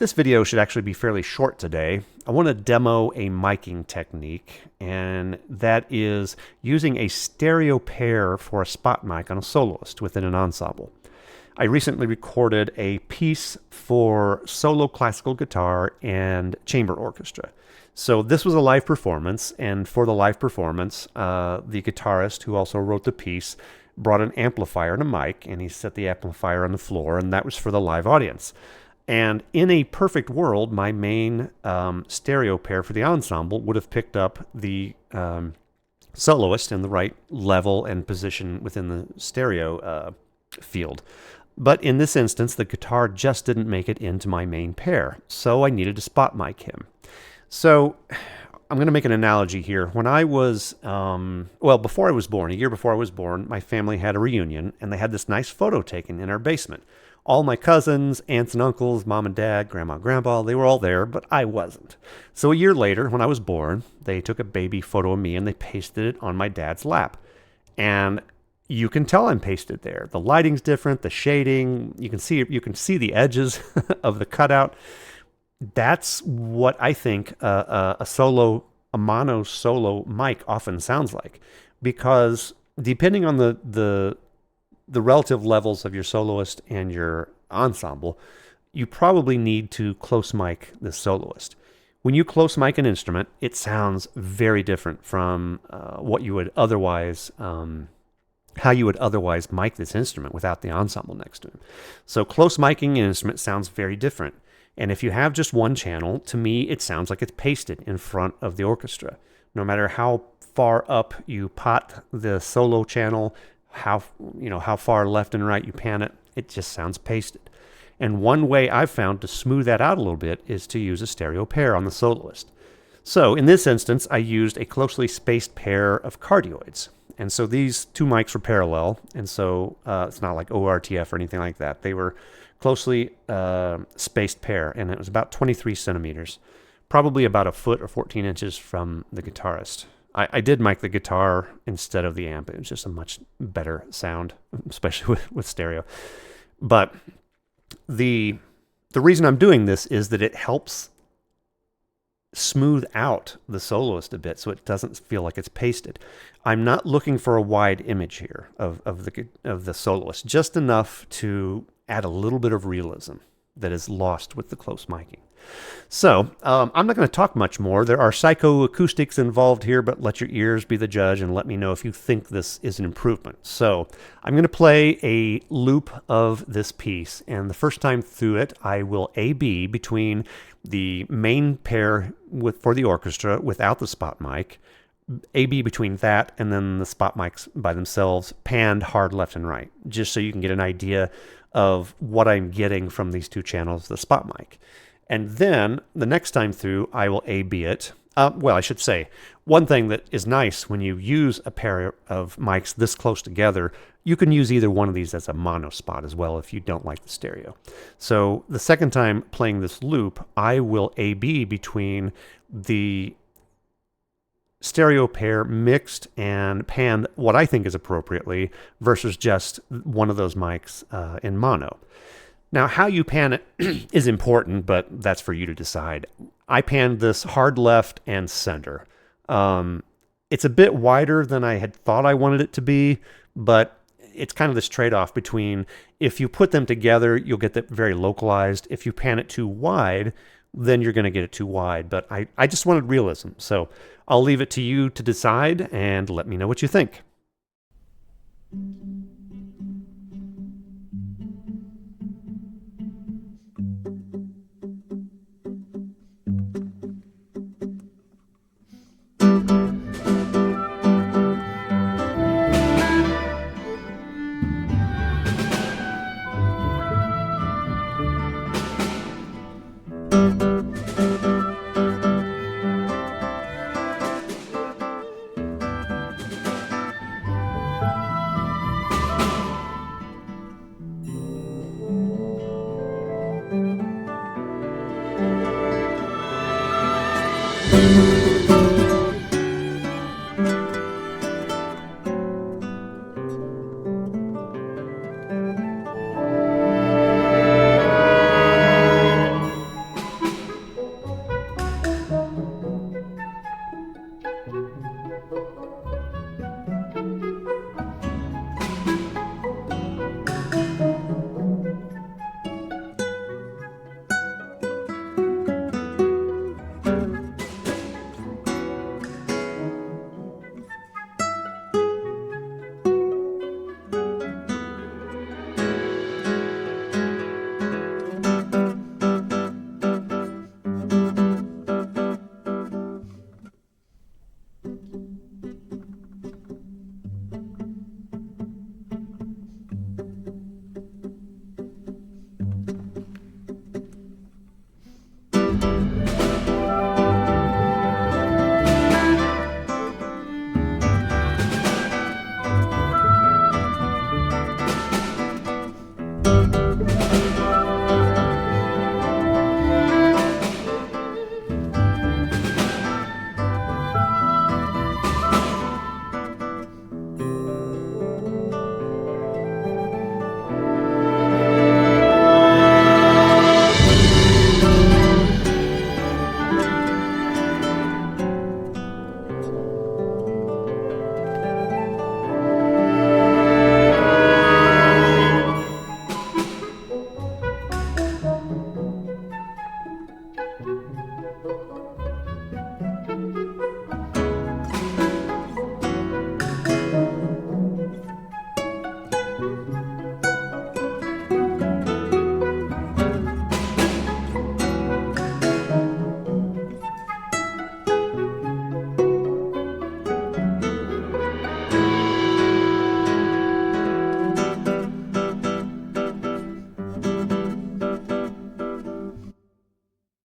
This video should actually be fairly short today. I want to demo a miking technique, and that is using a stereo pair for a spot mic on a soloist within an ensemble. I recently recorded a piece for solo classical guitar and chamber orchestra. So this was a live performance, and for the live performance, the guitarist who also wrote the piece brought an amplifier and a mic, and he set the amplifier on the floor, and that was for the live audience. And in a perfect world, my main stereo pair for the ensemble would have picked up the soloist in the right level and position within the stereo field. But in this instance, the guitar just didn't make it into my main pair, so I needed to spot mic him. So I'm going to make an analogy here. When I was, before I was born, a year before I was born, my family had a reunion, and they had this nice photo taken in our basement. All my cousins, aunts and uncles, mom and dad, grandma and grandpa, they were all there, but I wasn't. So a year later, when I was born, they took a baby photo of me and they pasted it on my dad's lap. And you can tell I'm pasted there. The lighting's different, the shading, you can see the edges of the cutout. That's what I think a mono solo mic often sounds like, because depending on the relative levels of your soloist and your ensemble, you probably need to close mic the soloist. When you close mic an instrument, it sounds very different from what you would otherwise, how you would otherwise mic this instrument without the ensemble next to him. So close miking an instrument sounds very different. And if you have just one channel, to me, it sounds like it's pasted in front of the orchestra. No matter how far up you pot the solo channel, how far left and right you pan it, it just sounds pasted. And one way I've found to smooth that out a little bit is to use a stereo pair on the soloist. So in this instance, I used a closely spaced pair of cardioids. And so these two mics were parallel, and so it's not like ORTF or anything like that. They were closely spaced pair, and it was about 23 centimeters, probably about a foot or 14 inches from the guitarist. I did mic the guitar instead of the amp. It was just a much better sound, especially with stereo. But the reason I'm doing this is that it helps smooth out the soloist a bit so it doesn't feel like it's pasted. I'm not looking for a wide image here of the soloist, just enough to add a little bit of realism that is lost with the close miking. So I'm not going to talk much more. There are psychoacoustics involved here, but let your ears be the judge and let me know if you think this is an improvement. So I'm going to play a loop of this piece, and the first time through it, I will A-B between the main pair for the orchestra without the spot mic, A-B between that and then the spot mics by themselves, panned hard left and right, just so you can get an idea of what I'm getting from these two channels, the spot mic. And then the next time through, I will A-B it. I should say, one thing that is nice when you use a pair of mics this close together, you can use either one of these as a mono spot as well if you don't like the stereo. So the second time playing this loop, I will A-B between the stereo pair mixed and panned what I think is appropriately versus just one of those mics in mono. Now, how you pan it is important, but that's for you to decide. I panned this hard left and center. It's a bit wider than I had thought I wanted it to be, but it's kind of this trade-off between if you put them together, you'll get that very localized. If you pan it too wide, then you're going to get it too wide. But I just wanted realism. So I'll leave it to you to decide and let me know what you think.